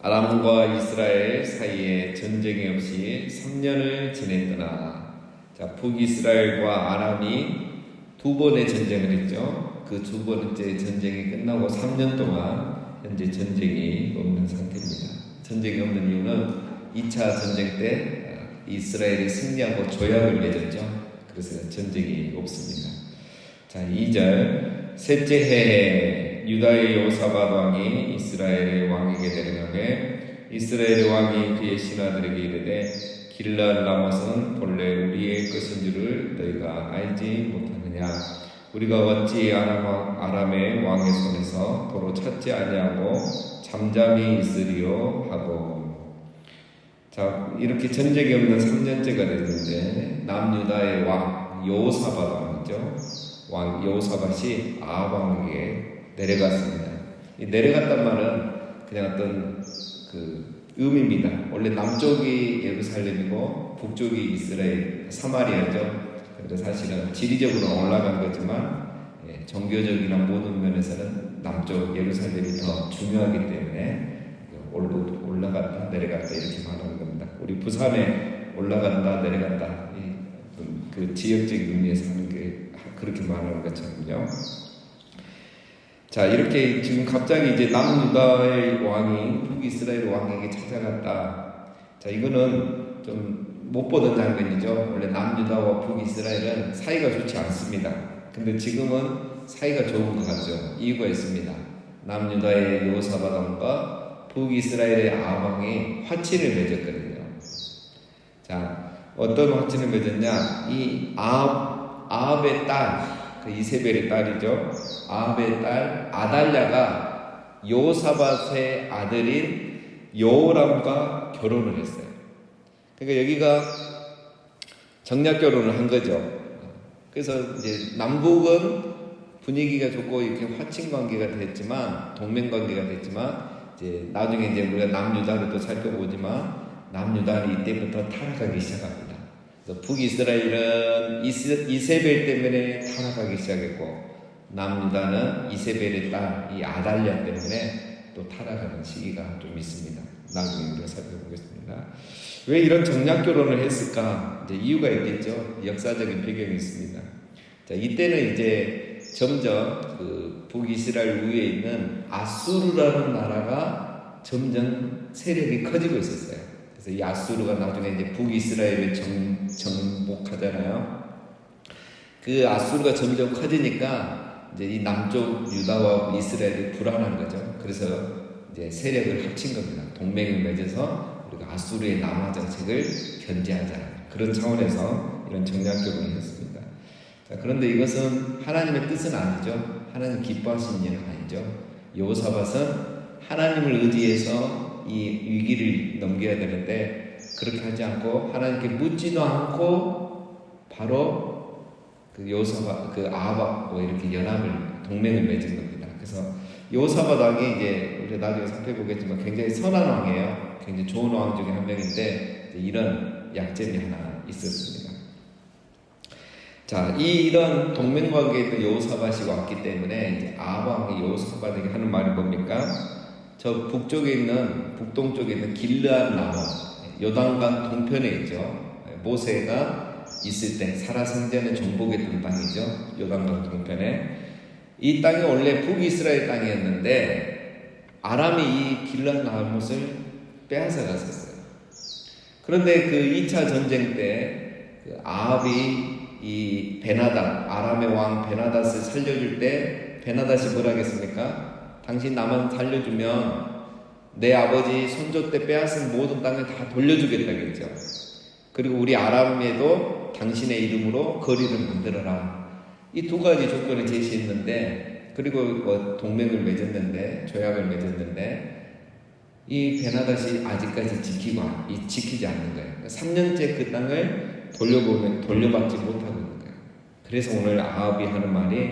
아람과 이스라엘 사이에 전쟁이 없이 3년을 지냈더라. 자, 북이스라엘과 아람이 두 번의 전쟁을 했죠. 그 두 번째 전쟁이 끝나고 3년 동안 현재 전쟁이 없는 상태입니다. 전쟁이 없는 이유는 2차 전쟁 때 이스라엘이 승리하고 조약을 맺었죠. 그래서 전쟁이 없습니다. 자, 2절 셋째 해에 유다의 여호사밧 왕이 이스라엘의 왕에게 내려가매 이스라엘의 왕이 그의 신하들에게 이르되 길르앗 라못은 본래 우리의 것인 줄을 너희가 알지 못하느냐. 우리가 어찌 아람의 왕의 손에서 도로 찾지 아니하고 잠잠히 있으리요 하고. 자, 이렇게 전쟁이 없는 3년째가 됐는데 남유다의 왕 여호사밧 왕이죠. 왕 여호사밧이 아합 왕에게 내려갔습니다. 이 내려갔단 말은 그냥 어떤 의미입니다. 원래 남쪽이 예루살렘이고 북쪽이 이스라엘 사마리아죠. 그런데 사실은 지리적으로 올라간 거지만 종교적이나 모든 면에서는 남쪽 예루살렘이 더 중요하기 때문에 올라갔다 내려갔다 이렇게 말하는 겁니다. 우리 부산에 올라간다 내려간다 그 지역적인 의미에서 하는 게 그렇게 말하는 것처럼요. 자, 이렇게 지금 갑자기 이제 남유다의 왕이 북이스라엘 왕에게 찾아갔다. 자, 이거는 좀 못 보던 장면이죠. 원래 남유다와 북이스라엘은 사이가 좋지 않습니다. 근데 지금은 사이가 좋은 것 같죠. 이유가 있습니다. 남유다의 여호사밧 왕과 북이스라엘의 아합 왕이 화친을 맺었거든요. 자, 어떤 화친을 맺었냐? 이 아합의 딸, 그 이세벨의 딸이죠. 아합의 딸 아달랴가 여호사밧의 아들인 여호람과 결혼을 했어요. 그러니까 여기가 정략 결혼을 한 거죠. 그래서 이제 남북은 분위기가 좋고 이렇게 화친 관계가 됐지만 동맹 관계가 됐지만 이제 나중에 이제 우리가 남유다를 또 살펴보지만 남유다는 이때부터 타락하기 시작합니다. 그래서 북이스라엘은 이세벨 때문에 타락하기 시작했고 남유다는 이세벨의 딸 이 아달랴 때문에 또 타락하는 시기가 좀 있습니다. 나중에 우리가 살펴보겠습니다. 왜 이런 정략 결혼을 했을까? 이제 이유가 있겠죠. 역사적인 배경이 있습니다. 자, 이때는 이제 점점 그 북이스라엘 위에 있는 아수르라는 나라가 점점 세력이 커지고 있었어요. 그래서 이 아수르가 나중에 이제 북이스라엘을 정복하잖아요. 그 아수르가 점점 커지니까 이제 이 남쪽 유다와 이스라엘이 불안한 거죠. 그래서 이제 세력을 합친 겁니다. 동맹을 맺어서 우리가 아수르의 남하 정책을 견제하자. 그런 차원에서 이런 정략 결혼을 했습니다. 자, 그런데 이것은 하나님의 뜻은 아니죠. 하나님 기뻐하시는 일은 아니죠. 여호사밧은 하나님을 의지해서 이 위기를 넘겨야 되는데 그렇게 하지 않고 하나님께 묻지도 않고 바로 그 여호사밧 그 아합하고 이렇게 동맹을 맺은 겁니다. 그래서 여호사밧 왕이 이제 우리 나중에 살펴보겠지만 굉장히 선한 왕이에요. 굉장히 좋은 왕 중에 한 명인데 이런 약점이 하나 있었습니다. 자, 이런 동맹 관계에 있던 여호사밧이 왔기 때문에 이제 아합 왕이 여호사밧에게 하는 말이 뭡니까? 저 북동쪽에 있는 길르앗 라못, 요단강 동편에 있죠. 모세가 있을 때 사라성전에 정복했던 땅이죠. 요단강 동편에. 이 땅이 원래 북이스라엘 땅이었는데 아람이 이 길르앗 라못을 빼앗아 갔었어요. 그런데 그 2차 전쟁 때 그 아합이 이 아람의 왕 베나닷을 살려줄 때 베나닷이 뭐라 하겠습니까? 당신 나만 살려주면 내 아버지 손조 때 빼앗은 모든 땅을 다 돌려주겠다겠죠. 그리고 우리 아람에도 당신의 이름으로 거리를 만들어라. 이 두 가지 조건을 제시했는데 그리고 동맹을 맺었는데 조약을 맺었는데 이 베나닷이 아직까지 지키지 않는 거예요. 3년째 그 땅을 돌려받지 못하고 있는 거예요. 그래서 오늘 아합이 하는 말이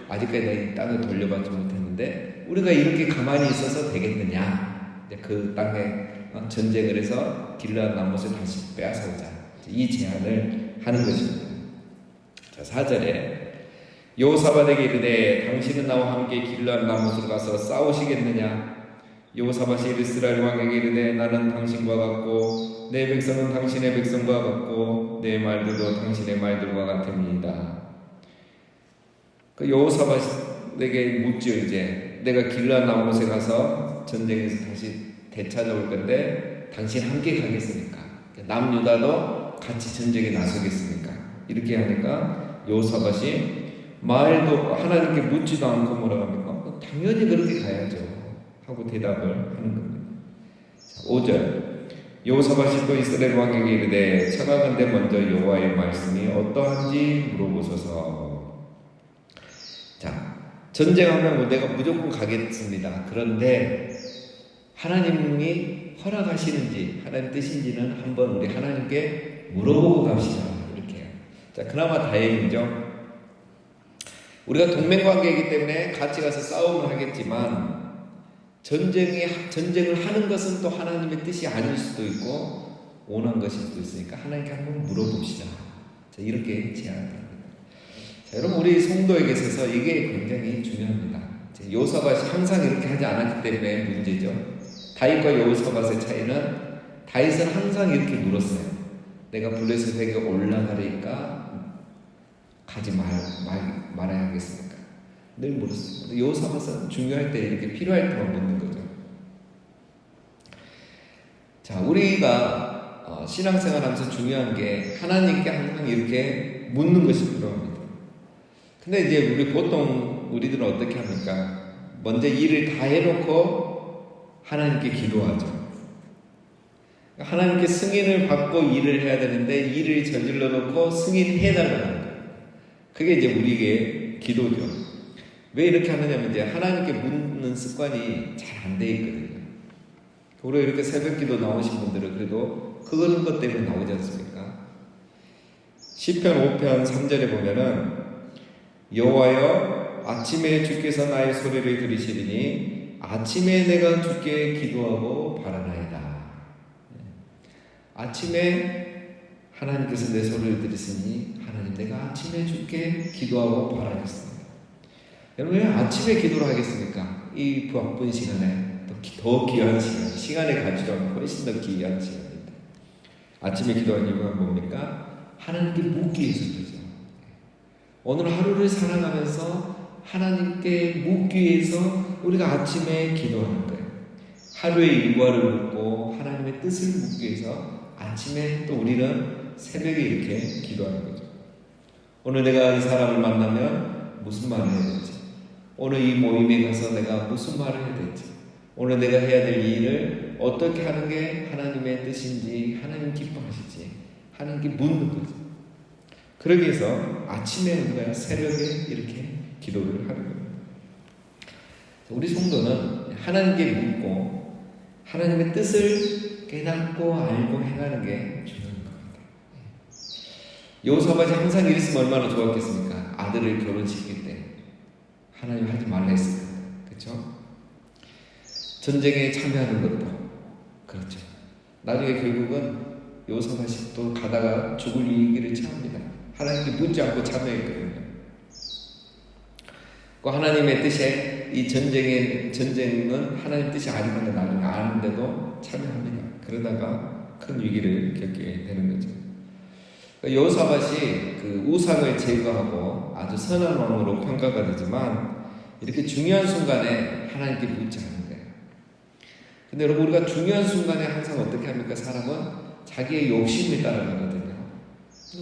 아직까지 내 땅을 돌려받지 못했는데 우리가 이렇게 가만히 있어서 되겠느냐. 그 땅에 전쟁을 해서 길르앗 라못을 다시 빼앗아오자. 이 제안을 하는 것입니다. 자, 4절에 여호사밧에게 이르되 당신은 나와 함께 길르앗 라못으로 가서 싸우시겠느냐? 여호사밧이 이스라엘 왕에게 이르되 나는 당신과 같고 내 백성은 당신의 백성과 같고 내 말들도 당신의 말들과 같습니다. 그 여호사밧에게 묻죠. 이제 내가 길라 나못에 가서 전쟁에서 다시 되찾아올 건데 당신 함께 가겠습니까? 남유다도 같이 전쟁에 나서겠습니까? 이렇게 하니까 여호사밧이 말도 하나님께 묻지도 않고 뭐라고 합니까? 당연히 그렇게 가야죠 하고 대답을 하는 겁니다. 5절 여호사밧이 또 이스라엘 왕에게 이르되 청하건대 먼저 여호와의 말씀이 어떠한지 물어보소서. 자, 전쟁하면 내가 무조건 가겠습니다. 그런데 하나님이 허락하시는지 하나님 뜻인지는 한번 우리 하나님께 물어보고 갑시다. 이렇게. 자, 그나마 다행이죠. 우리가 동맹관계이기 때문에 같이 가서 싸움을 하겠지만 전쟁을 하는 것은 또 하나님의 뜻이 아닐 수도 있고 원한 것일 수도 있으니까 하나님께 한번 물어봅시다. 자, 이렇게 제안합니다. 자, 여러분 우리 성도에게 있어서 이게 굉장히 중요합니다. 여호사밧이 항상 이렇게 하지 않았기 때문에 문제죠. 다윗과 여호사밧의 차이는 다윗은 항상 이렇게 물었어요. 내가 블레셋에게 올라가리까 가지 말아야 하겠습니까? 늘 물었습니다. 여호사밧은 중요할 때 이렇게 필요할 때만 묻는 거죠. 자, 우리가 신앙생활하면서 중요한 게 하나님께 항상 이렇게 묻는 것이 필요합니다. 근데 이제 우리들은 어떻게 합니까? 먼저 일을 다 해놓고 하나님께 기도하죠. 하나님께 승인을 받고 일을 해야 되는데 일을 저질러 놓고 승인해달라는 거예요. 그게 이제 우리에게 기도죠. 왜 이렇게 하느냐면 이제 하나님께 묻는 습관이 잘 안 돼 있거든요. 우리가 이렇게 새벽 기도 나오신 분들은 그래도 그런 것 때문에 나오지 않습니까? 시편 5편 3절에 보면은 여호와여 아침에 주께서 나의 소리를 들으시리니 아침에 내가 주께 기도하고 바라나이다. 아침에 하나님께서 내 소리를 들으시니 하나님 내가 아침에 주께 기도하고 바라겠습니다. 여러분 왜 아침에 기도를 하겠습니까? 이 바쁜 시간에 더 귀한 시간의 가치가 훨씬 더 귀한 시간입니다. 아침에 기도하는 이유가 뭡니까? 하나님께 묻기 위해서죠. 오늘 하루를 살아가면서 하나님께 묻기 위해서 우리가 아침에 기도하는 거예요. 하루의 일과를 묻고 하나님의 뜻을 묻기 위해서 아침에 또 우리는 새벽에 이렇게 기도하는 거죠. 오늘 내가 이 사람을 만나면 무슨 말을 해야 될지, 오늘 이 모임에 가서 내가 무슨 말을 해야 될지, 오늘 내가 해야 될 일을 어떻게 하는 게 하나님의 뜻인지, 하나님 기뻐하실지 하나님께 묻는 거죠. 그러기 위해서 아침에 우리가 새벽에 이렇게 기도를 하는 겁니다. 우리 성도는 하나님께 묻고 하나님의 뜻을 깨닫고 알고 행하는 게 중요한 겁니다. 여호사밧이 항상 이랬으면 얼마나 좋았겠습니까? 아들을 결혼시킬 때 하나님 하지 말라 했을 겁니다. 그렇죠? 전쟁에 참여하는 것도 그렇죠. 나중에 결국은 여호사밧이 또 가다가 죽을 위기를 처합니다. 하나님께 묻지 않고 참여했거든요. 그 하나님의 뜻에 이 전쟁은 하나님 뜻이 아니라는 걸 나중에 아는데도 참여합니다. 그러다가 큰 위기를 겪게 되는 거죠. 여호사밧이 그 우상을 제거하고 아주 선한 왕으로 평가가 되지만 이렇게 중요한 순간에 하나님께 묻지 않는 거예요. 근데 여러분 우리가 중요한 순간에 항상 어떻게 합니까? 사람은 자기의 욕심에 따라가거든요.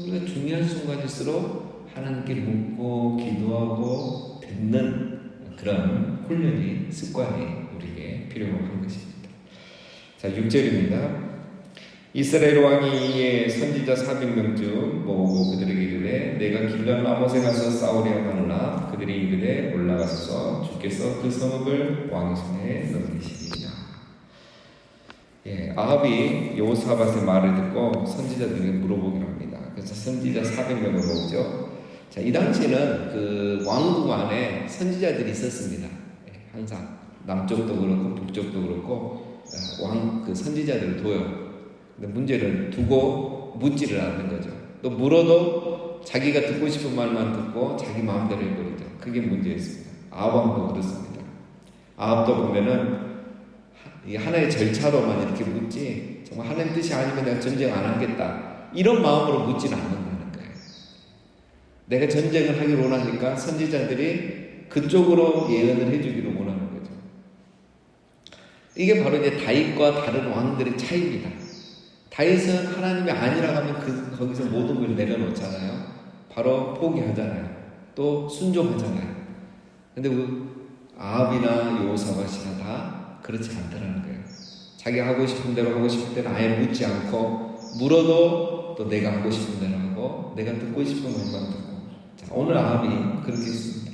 우리가 중요한 순간일수록 하나님께 묻고 기도하고 듣는 그런 훈련이 습관이 우리에게 필요한 것입니다. 자, 6절입니다. 이스라엘 왕이 이에 선지자 400명쯤 모으고 그들에게 이르되 내가 길라 라못에 가서 싸우려 하노라. 그들이 이르되 올라가소서 주께서 그 성읍을 왕의 손에 넘기시리라. 아합이 여호사밧의 말을 듣고 선지자들에게 물어보기로 합니다. 그래서 선지자 400명을 모으죠. 자, 이 당시에는 그 왕국 안에 선지자들이 있었습니다. 항상 남쪽도 그렇고 북쪽도 그렇고 그 선지자들을 둬요. 근데 문제는 두고 묻지를 않는 거죠. 또 물어도 자기가 듣고 싶은 말만 듣고 자기 마음대로 해버리죠. 그게 문제였습니다. 아합 왕도 그렇습니다. 아합도 보면은 이게 하나의 절차로만 이렇게 묻지 정말 하나님 뜻이 아니면 내가 전쟁 안 하겠다 이런 마음으로 묻지는 않는다는 거예요. 내가 전쟁을 하기를 원하니까 선지자들이 그쪽으로 예언을 해주기를 원하는 거죠. 이게 바로 이제 다윗과 다른 왕들의 차이입니다. 다윗은 하나님이 아니라 하면 거기서 모든 걸 내려놓잖아요. 바로 포기하잖아요. 또 순종하잖아요. 근데 아합이나 여호사밧이나 다 그렇지 않더라는 거예요. 자기가 하고 싶은 대로 하고 싶을 때는 아예 묻지 않고 물어도 또 내가 하고 싶은 대로 하고 내가 듣고 싶은 말만 듣고. 자, 오늘 아합이 그렇게 했습니다.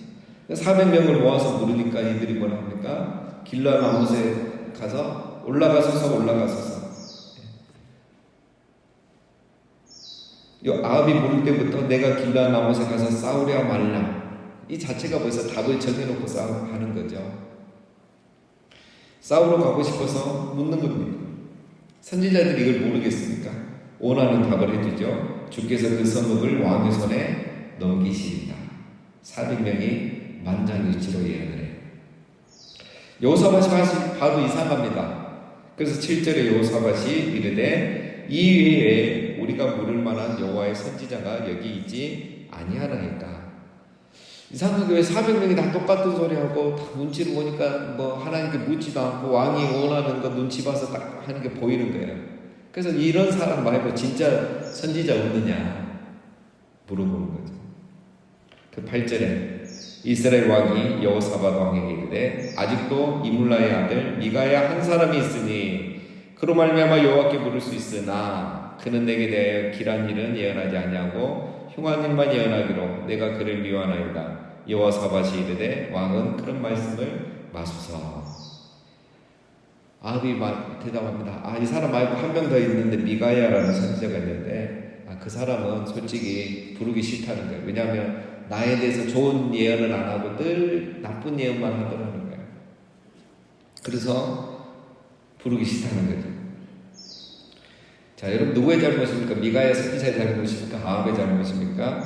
400명을 모아서 부르니까 이들이 뭐라 합니까? 길라 나못에 가서 올라가소서. 아합이 부를 때부터 내가 길라 나못에 가서 싸우랴 말라. 이 자체가 벌써 답을 정해놓고 하는 거죠. 싸우러 가고 싶어서 묻는 겁니다. 선지자들이 이걸 모르겠습니까? 원하는 답을 해주죠. 주께서 그 성읍을 왕의 손에 넘기시리다. 400명이 만장일치로 예언을 해요. 여호사밧이 봐도 이상합니다. 그래서 7절에 여호사밧이 이르되 이 외에 우리가 물을 만한 여호와의 선지자가 여기 있지 아니하나이까. 이상하게 왜 400명이 다 똑같은 소리하고 다 눈치를 보니까 뭐 하나님께 묻지도 않고 왕이 원하는 거 눈치 봐서 딱 하는 게 보이는 거예요. 그래서 이런 사람 말고 진짜 선지자 없느냐 물어보는 거죠. 그 8절에 이스라엘 왕이 여호사밧 왕에게 이르되 아직도 이물라의 아들 미가야 한 사람이 있으니 그로 말미암아 여호와께 물을 수 있으나 그는 내게 대하여 길한 일은 예언하지 아니하고 흉한 일만 예언하기로 내가 그를 미워하나이다. 여호사밧이 이르되 왕은 그런 말씀을 마소서. 아합이 대답합니다. 이 사람 말고 한 명 더 있는데 미가야라는 선지자가 있는데 그 사람은 솔직히 부르기 싫다는 거예요. 왜냐하면 나에 대해서 좋은 예언을 안 하고 늘 나쁜 예언만 하더라는 거예요. 그래서 부르기 싫다는 거죠. 자, 여러분 누구의 잘못입니까? 미가야 선지자의 잘못입니까? 아합의 잘못입니까?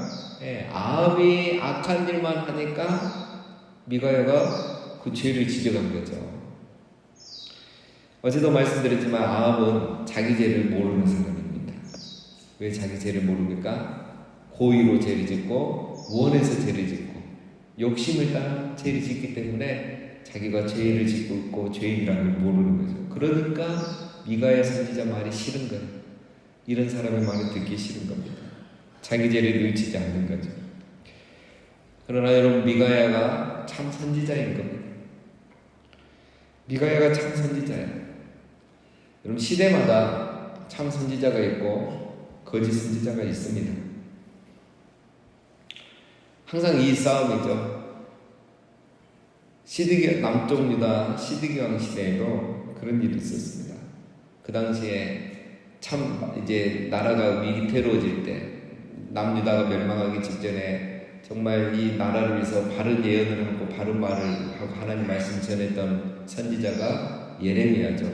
아합이 악한 일만 하니까 미가야가 그 죄를 지적한 거죠. 어제도 말씀드렸지만 아합은 자기 죄를 모르는 사람입니다. 왜 자기 죄를 모릅니까? 고의로 죄를 짓고 원해서 죄를 짓고 욕심을 따라 죄를 짓기 때문에 자기가 죄를 짓고 있고 죄인이라는 걸 모르는 거죠. 그러니까 미가야 선지자 말이 싫은 거예요. 이런 사람의 말을 듣기 싫은 겁니다. 자기 죄를 뉘우치지 않는 거죠. 그러나 여러분 미가야가 참 선지자인 겁니다. 미가야가 참 선지자예요. 여러분 시대마다 참 선지자가 있고 거짓 선지자가 있습니다. 항상 이 싸움이죠. 남쪽 유다 시드기왕 시대에도 그런 일이 있었습니다. 그 당시에 참 이제 나라가 위태로워질 때 남유다가 멸망하기 직전에 정말 이 나라를 위해서 바른 예언을 하고 바른 말을 하고 하나님 말씀 전했던 선지자가 예레미야죠.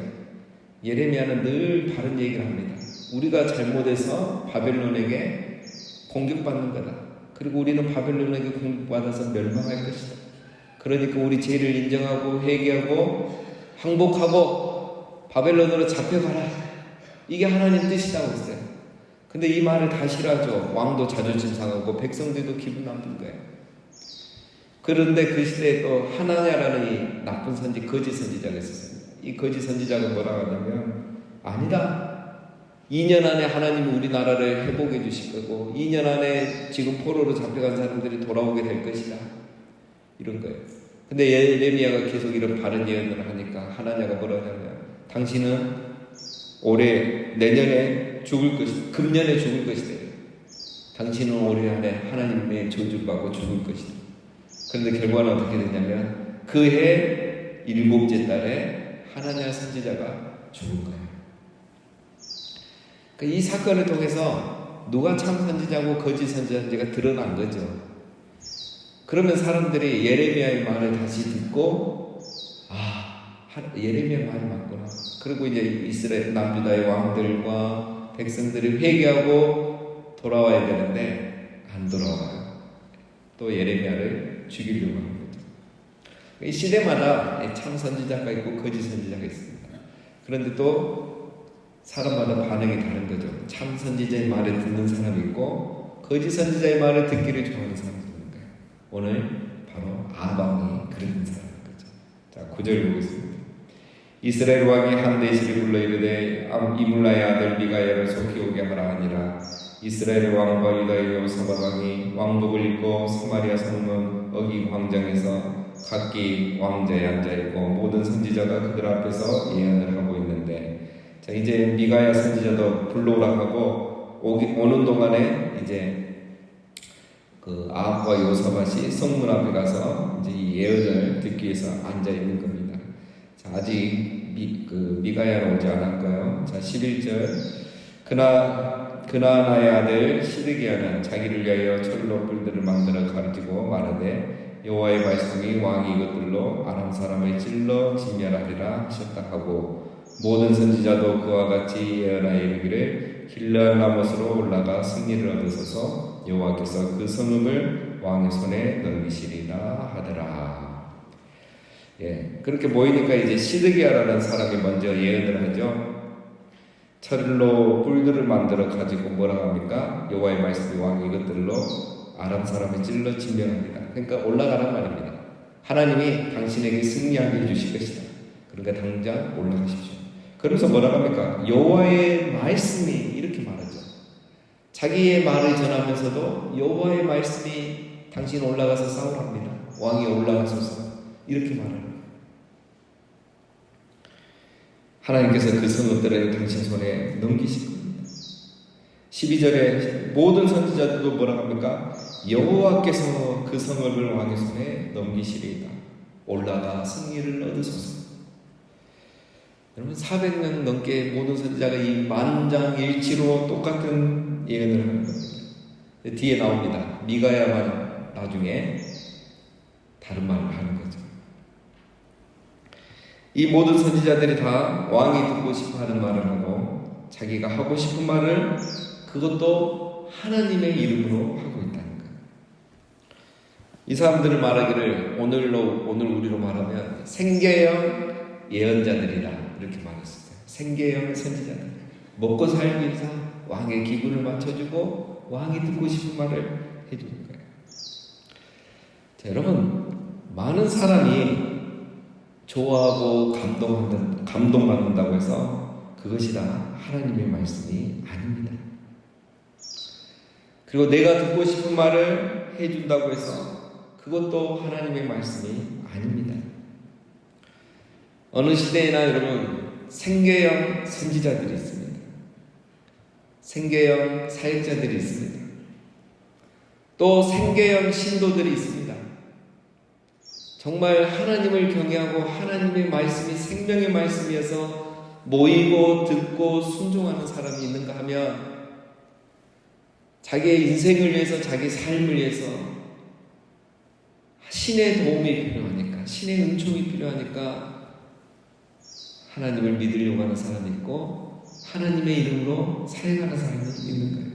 예레미야는 늘 바른 얘기를 합니다. 우리가 잘못해서 바벨론에게 공격받는 거다. 그리고 우리는 바벨론에게 공격받아서 멸망할 것이다. 그러니까 우리 죄를 인정하고 회개하고 항복하고 바벨론으로 잡혀가라. 이게 하나님 뜻이라고 했어요. 근데 이 말을 다 싫어하죠. 왕도 자존심 상하고 백성들도 기분 나쁜 거예요. 그런데 그 시대에 또 하나냐라는 이 나쁜 거짓 선지자가 있었습니다. 이 거짓 선지자가 뭐라고 하냐면 아니다. 2년 안에 하나님이 우리나라를 회복해 주실 거고 2년 안에 지금 포로로 잡혀간 사람들이 돌아오게 될 것이다. 이런 거예요. 근데 예레미야가 계속 이런 바른 예언을 하니까 하나냐가 뭐라고 하냐면 당신은 내년에 죽을 것이다. 금년에 죽을 것이다. 당신은 올해 안에 하나님의 저주를 받고 죽을 것이다. 그런데 결과는 어떻게 됐냐면 그해 7째 달에 하나냐 선지자가 죽은 거예요. 이 사건을 통해서 누가 참 선지자고 거짓 선지자인지가 드러난 거죠. 그러면 사람들이 예레미야의 말을 다시 듣고 예레미야 말이 맞구나. 그리고 이제 이스라엘 남유다의 왕들과 백성들이 회개하고 돌아와야 되는데 안 돌아와요. 또 예레미야를 죽이려고 합니다. 이 시대마다 참 선지자가 있고 거짓 선지자가 있습니다. 그런데 또 사람마다 반응이 다른 거죠. 참 선지자의 말을 듣는 사람이 있고 거짓 선지자의 말을 듣기를 좋아하는 사람이 있는 거예요. 오늘 바로 아방이 그런 사람인 거죠. 자, 9절 보겠습니다. 이스라엘 왕이 한 내시를 불러 이르되 이물라의 아들 미가야를 속히 오게 하라 하니라. 이스라엘 왕과 유다의 여호사밧 왕이 왕복을 입고 사마리아 성문 어기 광장에서 각기 왕자에 앉아있고 모든 선지자가 그들 앞에서 예언을 하고 있는데, 자, 이제 미가야 선지자도 불러오라 하고 오는 동안에 이제 그 아합과 여호사밧이 성문 앞에 가서 이제 이 예언을 듣기 위해서 앉아 있는 겁니다. 자, 아직 미가야는 오지 않았고요. 자, 11절. 그나나의 아들 시드기야는 자기를 위하여 철로 뿔들을 만들어 가르치고 말하되 여호와의 말씀이 왕이 이것들로 아람 사람을 찔러 진멸하리라 하셨다 하고, 모든 선지자도 그와 같이 예언하여 이르기를 길르앗 라못으로 올라가 승리를 얻으소서 여호와께서 그 성읍을 왕의 손에 넘기시리라 하더라. 예, 그렇게 모이니까 이제 시드기야라는 사람이 먼저 예언을 하죠. 철로 뿔들을 만들어 가지고 뭐라 합니까? 여호와의 말씀이 왕이 이것들로 아람 사람을 찔러 진멸합니다. 그러니까 올라가란 말입니다. 하나님이 당신에게 승리하게 해주실 것이다. 그러니까 당장 올라가십시오. 그래서 뭐라 합니까? 여호와의 말씀이 이렇게 말하죠. 자기의 말을 전하면서도 여호와의 말씀이 당신 올라가서 싸우랍니다. 왕이 올라가소서 이렇게 말합니다. 하나님께서 그 성읍들을 당신 손에 넘기실 겁니다. 12절에 모든 선지자들도 뭐라 합니까? 여호와께서 그 성읍을 왕의 손에 넘기시리이다. 올라가 승리를 얻으소서. 여러분, 400명 넘게 모든 선지자가 이 만장일치로 똑같은 예언을 하는 겁니다. 뒤에 나옵니다. 미가야만 나중에 다른 말을 하는 거죠. 이 모든 선지자들이 다 왕이 듣고 싶어하는 말을 하고 자기가 하고 싶은 말을 그것도 하나님의 이름으로 하고 있다는 거예요. 이 사람들을 말하기를 오늘 우리로 말하면 생계형 예언자들이다 이렇게 말했어요. 생계형 선지자들. 먹고 살기 위해서 왕의 기분을 맞춰주고 왕이 듣고 싶은 말을 해주는 거예요. 자, 여러분, 많은 사람이 좋아하고 감동받는다고 해서 그것이 다 하나님의 말씀이 아닙니다. 그리고 내가 듣고 싶은 말을 해준다고 해서 그것도 하나님의 말씀이 아닙니다. 어느 시대에나 여러분 생계형 선지자들이 있습니다. 생계형 사역자들이 있습니다. 또 생계형 신도들이 있습니다. 정말 하나님을 경외하고 하나님의 말씀이 생명의 말씀이어서 모이고 듣고 순종하는 사람이 있는가 하면 자기의 인생을 위해서 자기 삶을 위해서 신의 도움이 필요하니까 신의 은총이 필요하니까 하나님을 믿으려고 하는 사람이 있고 하나님의 이름으로 사역하는 사람이 있는 거예요.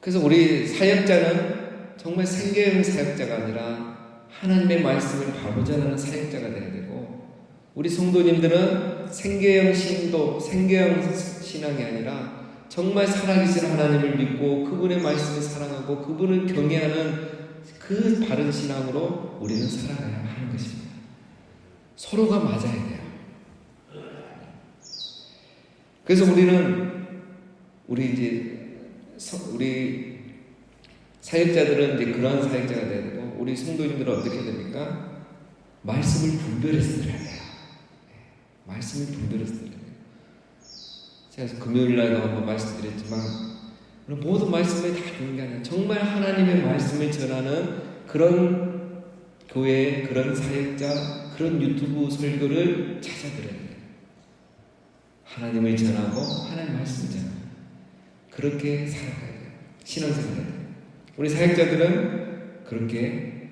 그래서 우리 사역자는 정말 생계형 사역자가 아니라 하나님의 말씀을 바로 전하는 사역자가 되어야 되고, 우리 성도님들은 생계형 신도, 생계형 신앙이 아니라 정말 살아계신 하나님을 믿고 그분의 말씀을 사랑하고 그분을 경외하는 그 바른 신앙으로 우리는 살아가야 하는 것입니다. 서로가 맞아야 돼요. 그래서 우리 사역자들은 이제 그런 사역자가 돼야 되고, 우리 성도님들은 어떻게 해야 됩니까? 말씀을 분별해서 들어야 돼요. 말씀을 분별해서 들어야 돼요. 제가 금요일날도 한번 말씀드렸지만, 모든 말씀을 다 듣는 게 아니라 정말 하나님의 말씀을 전하는 그런 교회, 그런 사역자, 그런 유튜브 설교를 찾아 들어야 돼요. 하나님을 전하고 하나님의 말씀을 전하고 그렇게 살아가야 돼요. 신앙생활을 해야 돼요. 우리 사역자들은 그렇게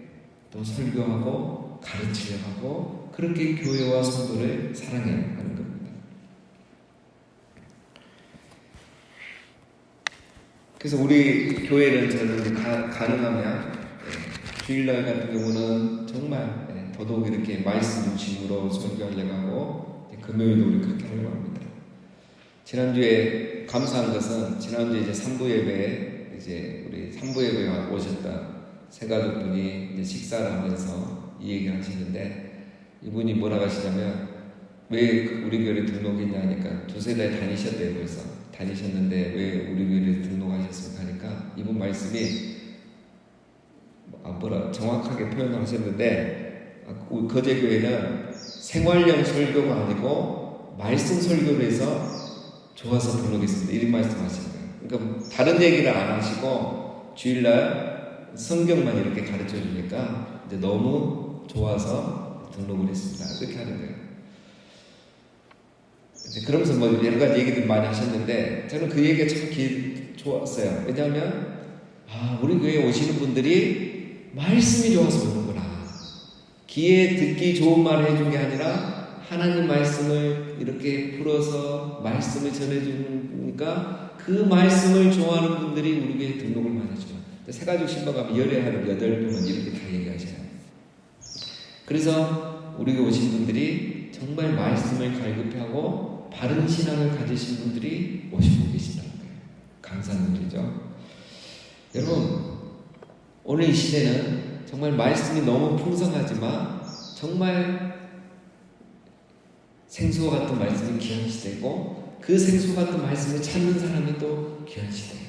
또 설교하고 가르치려 하고 그렇게 교회와 성도를 사랑해야 하는 겁니다. 그래서 우리 교회는 저는 가능하면 주일날 같은 경우는 정말 더더욱 이렇게 말씀 중심으로 설교하려고 하고 금요일도 우리 그렇게 하려고 합니다. 지난주에 감사한 것은 지난주에 이제 3부 예배에 이제 우리 3부 예배에 오셨던 세 가족분이 이제 식사를 하면서 이 얘기를 하시는데 이분이 뭐라고 하시냐면 왜 우리 교회를 등록했냐 하니까 두세 달 다니셨대요. 벌써 다니셨는데 왜 우리 교회를 등록하셨습니까 하니까 이분 말씀이 뭐라 정확하게 표현하셨는데 거제교회는 생활형 설교가 아니고 말씀 설교를 해서 좋아서 등록했습니다. 이런 말씀하시는 거예요. 그러니까 다른 얘기를 안 하시고 주일날 성경만 이렇게 가르쳐 주니까 이제 너무 좋아서 등록을 했습니다. 그렇게 하는 거예요. 그러면서 뭐 여러 가지 얘기들 많이 하셨는데 저는 그 얘기가 참 좋았어요. 왜냐하면 우리 교회에 오시는 분들이 말씀이 좋아서 오는구나. 귀에 듣기 좋은 말을 해준 게 아니라 하나님 말씀을 이렇게 풀어서 말씀을 전해주니까 그 말씀을 좋아하는 분들이 우리 교회에 등록을 많이 해줘요. 세 가족 신방 가면 열에 한 8분은 이렇게 다 얘기하셔요. 그래서 우리 교회 오신 분들이 정말 말씀을 갈급해하고 바른 신앙을 가지신 분들이 오시고 계신다는 거예요. 감사한 일이죠. 여러분, 오늘 이 시대는 정말 말씀이 너무 풍성하지만 정말 생수와 같은 말씀이 귀한 시대고 그 생수와 같은 말씀을 찾는 사람이 또 귀한 시대예요.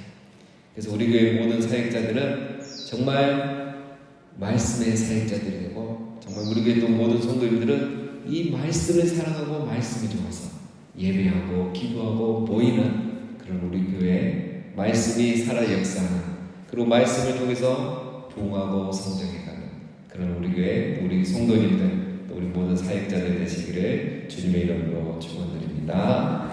그래서 우리 교회 모든 사역자들은 정말 말씀의 사역자들이 되고 정말 우리 교회 또 모든 성도님들은 이 말씀을 사랑하고 말씀이 좋아서 예배하고 기도하고 모이는 그런 우리 교회 말씀이 살아 역사하는 그리고 말씀을 통해서 부흥하고 성장해가는 그런 우리 교회 우리 성도님들 또 우리 모든 사역자들 되시기를 주님의 이름으로 축원드립니다.